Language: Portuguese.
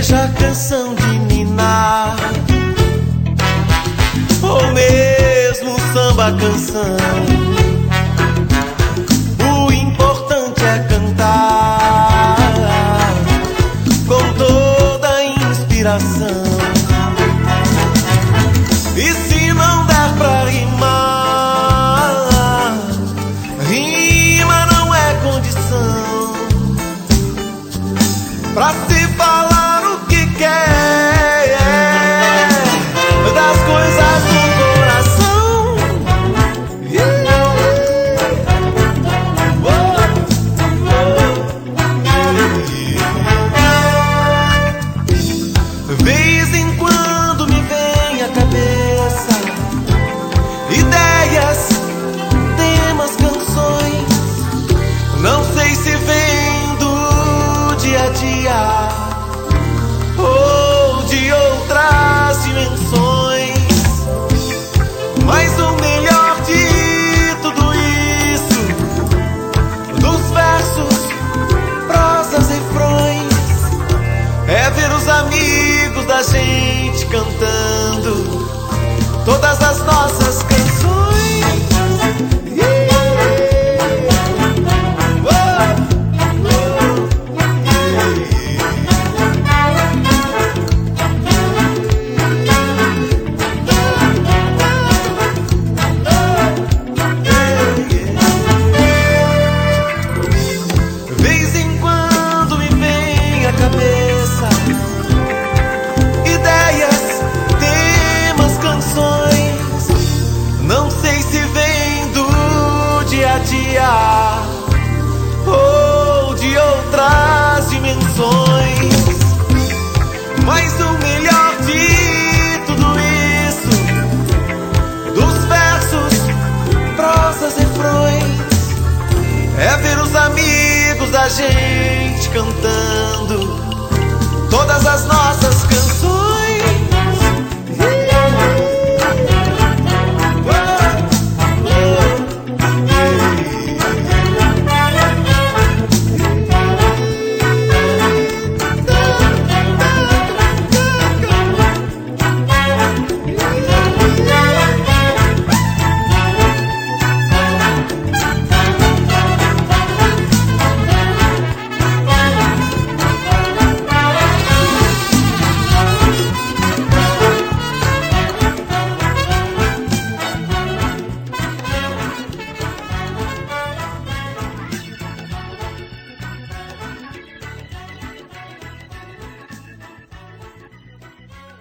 seja canção de ninar ou mesmo samba canção, o importante é cantar com toda a inspiração. E se não der pra rimar, rima não é condição pra se falar o que quer das coisas do coração. Vez em quando me vem à cabeça ideias, temas, canções. Não sei se vem do dia a dia ou de outras dimensões, mas o melhor de tudo isso, dos versos, prosas, refrões, é ver os amigos da gente cantando todas as nossas canções. Vez em quando me vem à cabeça ideias, temas, canções. Não sei se vem do dia a dia ou de outras dimensões, mas o melhor de tudo isso, dos versos, prosas, refrões, é ver os amigos da gente cantando todas as nossas